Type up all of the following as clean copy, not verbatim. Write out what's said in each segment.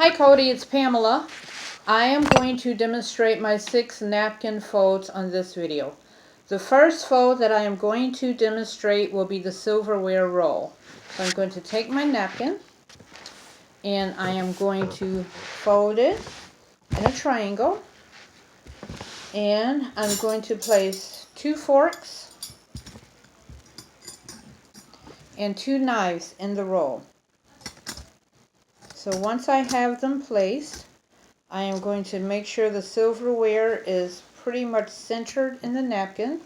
Hi Cody, it's Pamela. I am going to demonstrate my 6 napkin folds on this video. The first fold that I am going to demonstrate will be the silverware roll. So I'm going to take my napkin and I am going to fold it in a triangle, and I'm going to place 2 forks and 2 knives in the roll. So once I have them placed, I am going to make sure the silverware is pretty much centered in the napkin.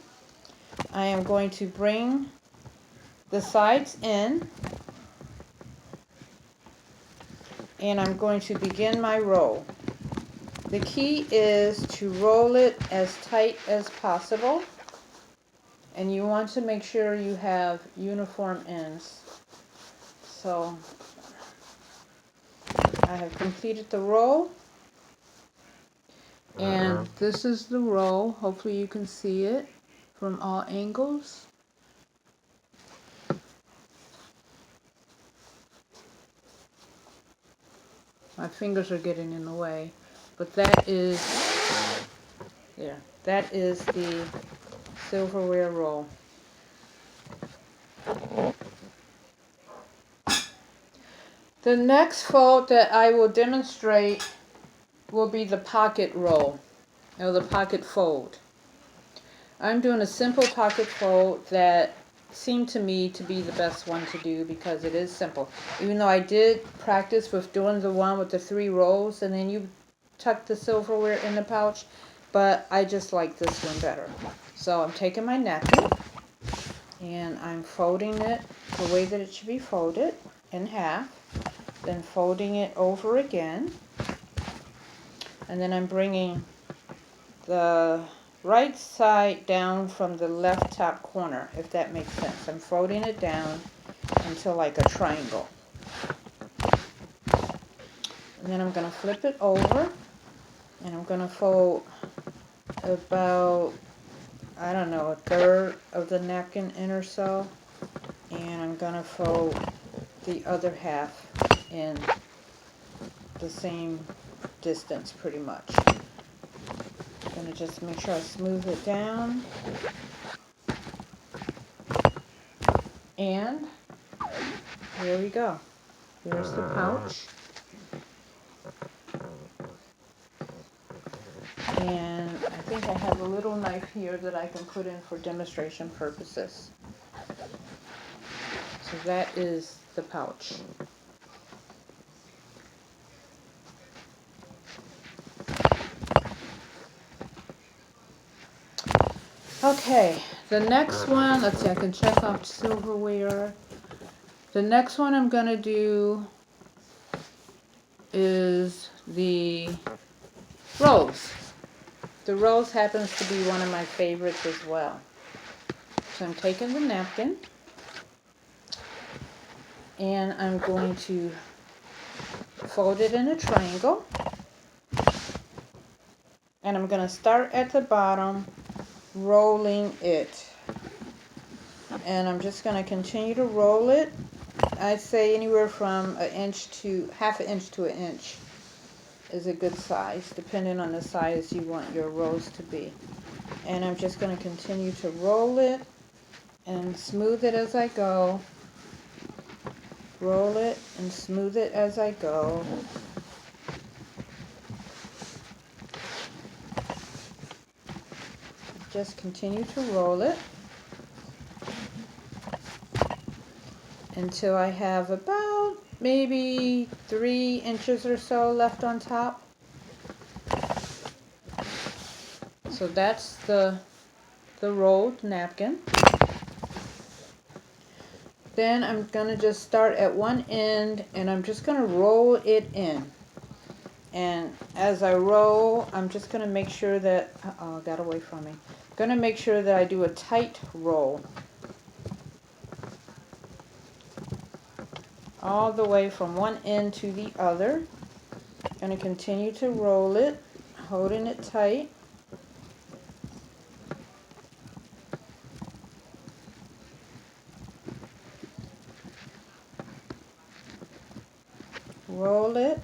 I am going to bring the sides in, and I'm going to begin my roll. The key is to roll it as tight as possible, and you want to make sure you have uniform ends. So I have completed the roll, and this is the roll. Hopefully you can see it from all angles. My fingers are getting in the way, but that is there. That is the silverware roll. The next fold that I will demonstrate will be the pocket roll, or the pocket fold. I'm doing a simple pocket fold that seemed to me to be the best one to do because it is simple. Even though I did practice with doing the one with the 3 rolls and then you tuck the silverware in the pouch, but I just like this one better. So I'm taking my napkin and I'm folding it the way that it should be folded, in half, then folding it over again, and then I'm bringing the right side down from the left top corner, if that makes sense. I'm folding it down into like a triangle. And then I'm going to flip it over, and I'm going to fold about, I don't know, a third of the napkin in or so. And I'm going to fold the other half in the same distance pretty much. I'm going to just make sure I smooth it down. And here we go. Here's the pouch. And I think I have a little knife here that I can put in for demonstration purposes. So that is the pouch. Okay, the next one, let's see, I can check off silverware. The next one I'm going to do is the rose. The rose happens to be one of my favorites as well. So I'm taking the napkin and I'm going to fold it in a triangle. And I'm going to start at the bottom, rolling it. And I'm just going to continue to roll it. I'd say anywhere from an inch to half an inch to an inch is a good size, depending on the size you want your rolls to be. And I'm just going to continue to roll it and smooth it as I go. Roll it and smooth it as I go. Just continue to roll it until I have about maybe 3 inches or so left on top. So that's the rolled napkin. Then I'm going to just start at one end and I'm just going to roll it in. And as I roll, I'm just going to make sure that, it got away from me. I'm going to make sure that I do a tight roll. All the way from one end to the other. Going to continue to roll it, holding it tight. Roll it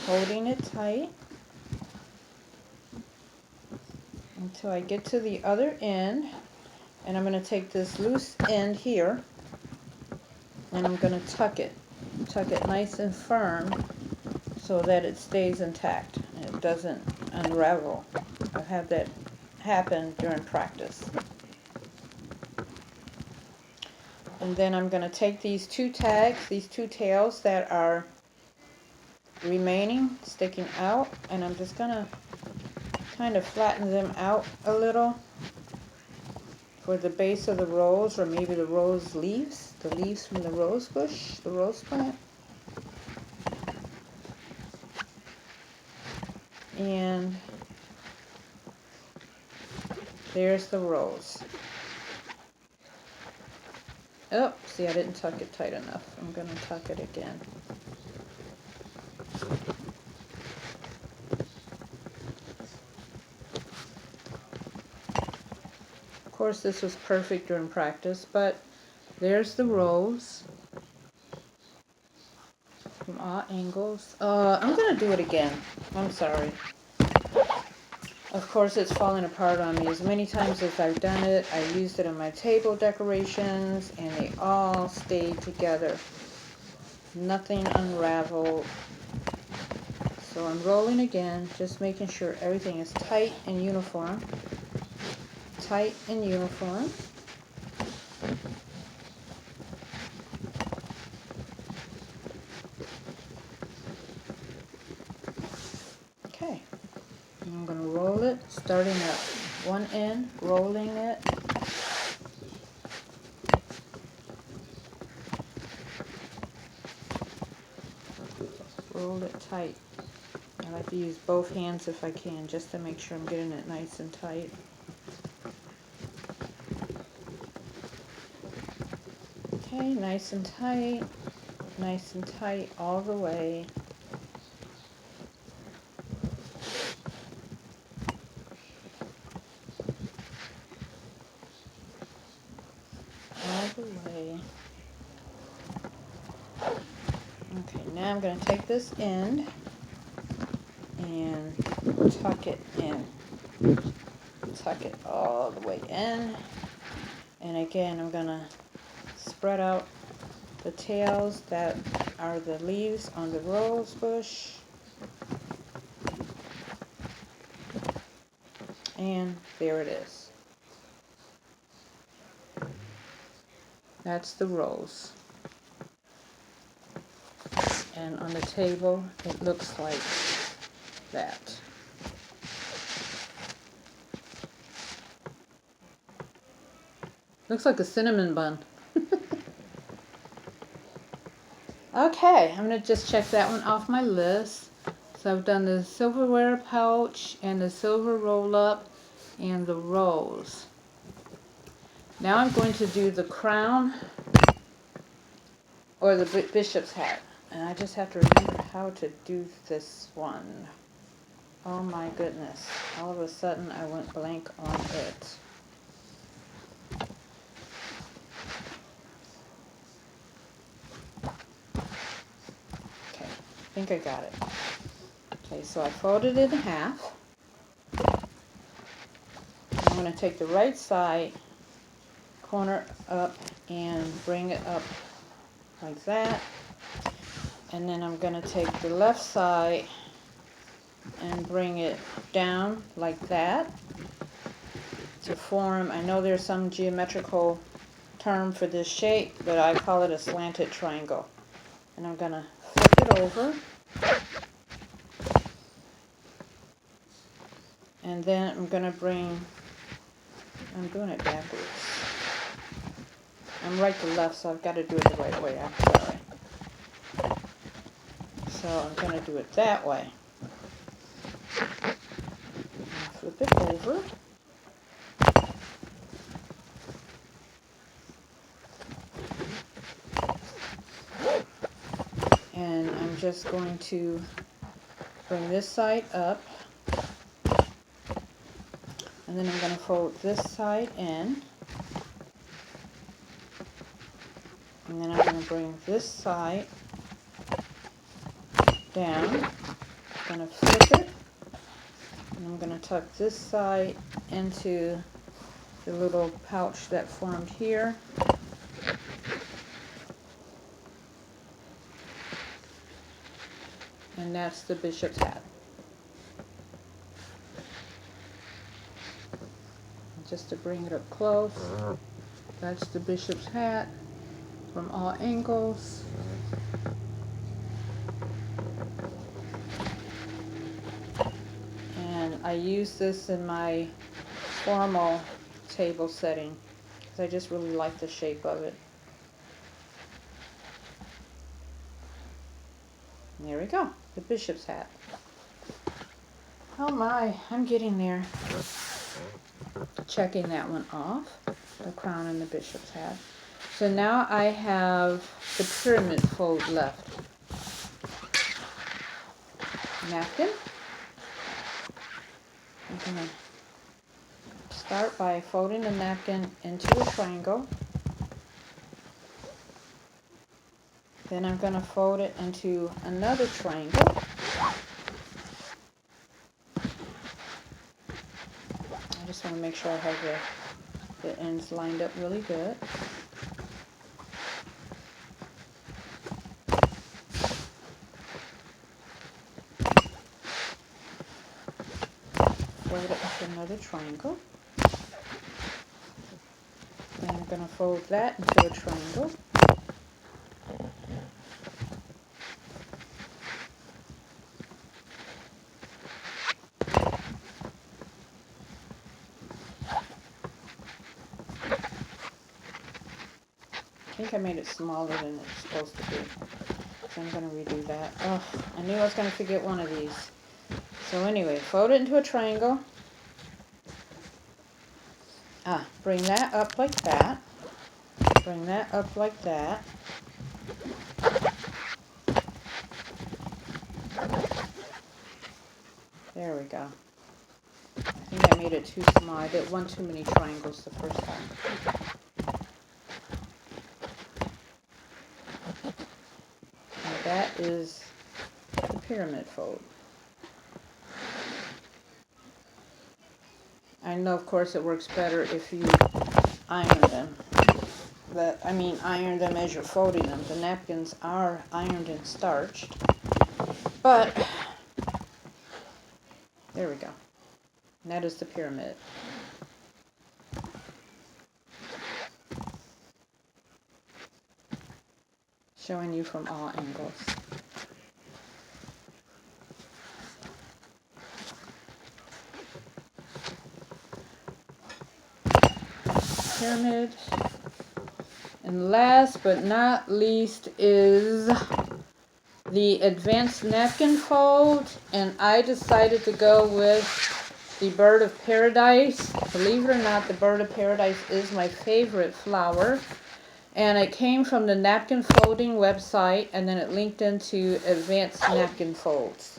holding it tight until I get to the other end. And I'm going to take this loose end here and I'm going to tuck it nice and firm so that it stays intact and it doesn't unravel. I've had that happen during practice. And then I'm going to take these two tags, these two tails that are remaining, sticking out, and I'm just going to kind of flatten them out a little for the base of the rose, or maybe the rose leaves, the leaves from the rose bush, the rose plant. And there's the rose. Oh, see, I didn't tuck it tight enough. I'm going to tuck it again. Of course, this was perfect during practice, but there's the rose from all angles. I'm going to do it again. I'm sorry. Of course, it's falling apart on me. As many times as I've done it, I used it on my table decorations, and they all stayed together. Nothing unraveled. So I'm rolling again, just making sure everything is tight and uniform. Tight and uniform. Okay. And I'm going to roll it, starting at one end, rolling it. Roll it tight. I like to use both hands if I can, just to make sure I'm getting it nice and tight. Okay, nice and tight all the way. All the way. Okay, now I'm going to take this end and tuck it in. Tuck it all the way in. And again, I'm going to spread out the tails that are the leaves on the rose bush. And there it is. That's the rose. And on the table, it looks like that. Looks like a cinnamon bun. Okay, I'm going to just check that one off my list. So I've done the silverware pouch and the silver roll-up and the rose. Now I'm going to do the crown or the bishop's hat. And I just have to remember how to do this one. Oh my goodness. All of a sudden I went blank on it. Okay, I think I got it. Okay, so I folded it in half. I'm going to take the right side corner up and bring it up like that. And then I'm going to take the left side and bring it down like that to form, I know there's some geometrical term for this shape, but I call it a slanted triangle. And I'm going to flip it over. And then I'm going to bring, I'm doing it backwards. I'm right to left, so I've got to do it the right way. I'm sorry. So I'm going to do it that way. Flip it over. And I'm just going to bring this side up. And then I'm going to fold this side in. And then I'm going to bring this side down. I'm going to flip it, and I'm going to tuck this side into the little pouch that formed here. And that's the bishop's hat. Just to bring it up close, that's the bishop's hat from all angles. And I use this in my formal table setting because I just really like the shape of it. And there we go, the bishop's hat. Oh my, I'm getting there. Checking that one off, the crown and the bishop's hat. So now I have the pyramid fold left. Napkin. I'm going to start by folding the napkin into a triangle. Then I'm going to fold it into another triangle. I just want to make sure I have the ends lined up really good. Fold it into another triangle. Then I'm going to fold that into a triangle. I think I made it smaller than it's supposed to be. So I'm going to redo that. Oh, I knew I was going to forget one of these. So anyway, fold it into a triangle. Bring that up like that. Bring that up like that. There we go. I think I made it too small. I did one too many triangles the first time. And that is the pyramid fold. I know, of course, it works better if you iron them. Iron them as you're folding them. The napkins are ironed and starched. But, there we go. And that is the pyramid. Showing you from all angles. Pyramid. And last but not least is the advanced napkin fold, and I decided to go with the bird of paradise. Believe it or not, the bird of paradise is my favorite flower, and it came from the napkin folding website, and then it linked into advanced napkin folds.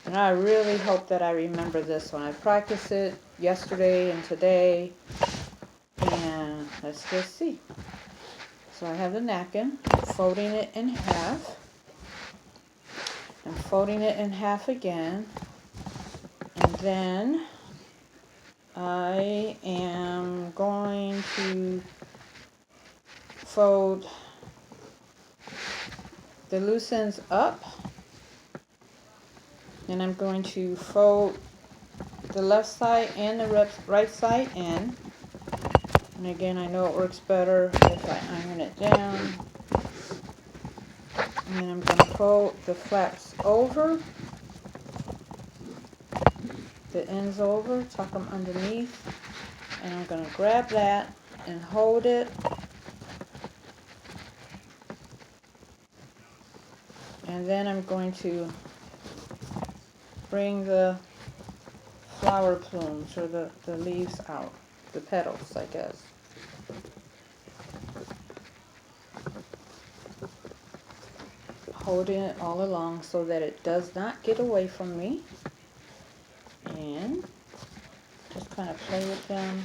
And I really hope that I remember this one. I practiced it yesterday and today, and let's just see. So I have the napkin, folding it in half, and folding it in half again, and then I am going to fold the loose ends up, and I'm going to fold the left side and the right side in. And again, I know it works better if I iron it down. And then I'm going to fold the flaps over, the ends over, tuck them underneath, and I'm going to grab that and hold it. And then I'm going to bring the flower plumes or the leaves out, the petals, I guess. Holding it all along so that it does not get away from me. And just kind of play with them.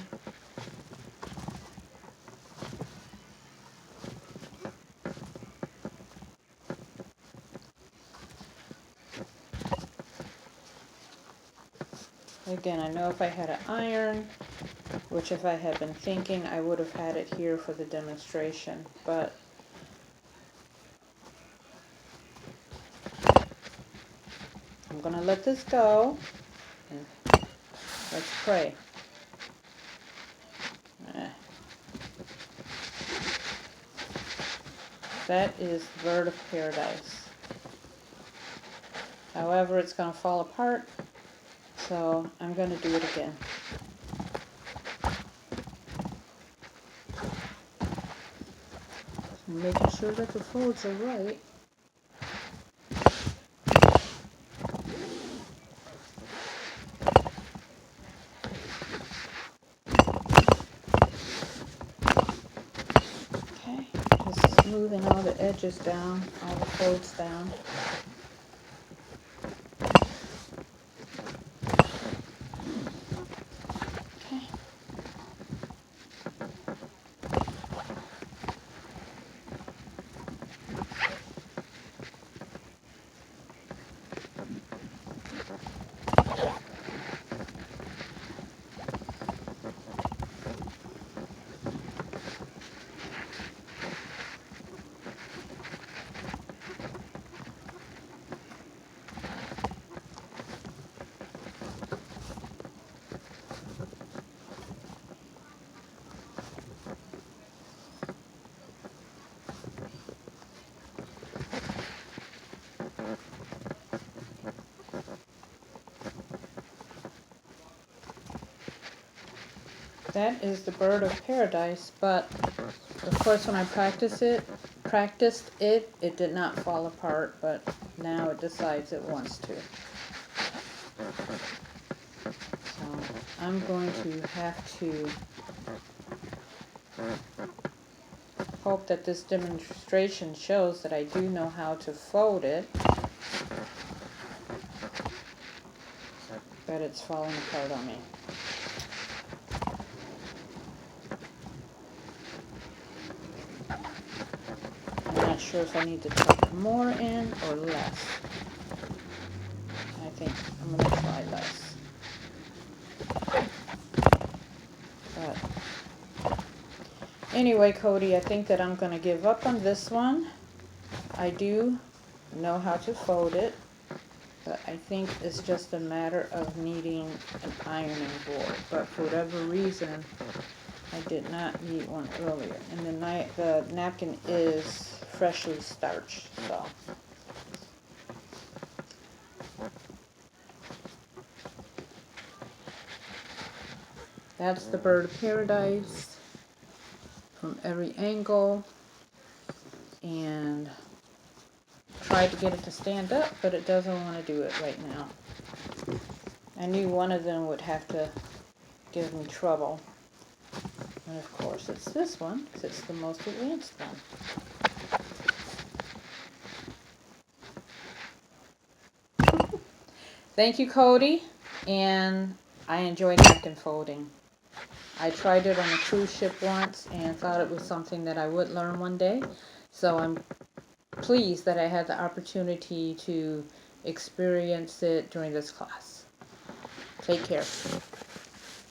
Again, I know if I had an iron, which if I had been thinking, I would have had it here for the demonstration, but I'm going to let this go, and let's pray. That is Bird of Paradise. However, it's going to fall apart, so I'm going to do it again. I'm making sure that the folds are right. Okay, just smoothing all the edges down, all the folds down. Okay. That is the Bird of Paradise, but of course when I practiced it, it did not fall apart, but now it decides it wants to. So I'm going to have to hope that this demonstration shows that I do know how to fold it, but it's falling apart on me. I'm not sure if I need to tuck more in or less. I think I'm going to try less. But anyway, Cody, I think that I'm going to give up on this one. I do know how to fold it, but I think it's just a matter of needing an ironing board. But for whatever reason, I did not need one earlier. And the napkin is freshly starched, so. That's the Bird of Paradise from every angle. And tried to get it to stand up, but it doesn't want to do it right now. I knew one of them would have to give me trouble. And of course it's this one, because it's the most advanced one. Thank you, Cody, and I enjoy napkin folding. I tried it on a cruise ship once and thought it was something that I would learn one day, so I'm pleased that I had the opportunity to experience it during this class. Take care.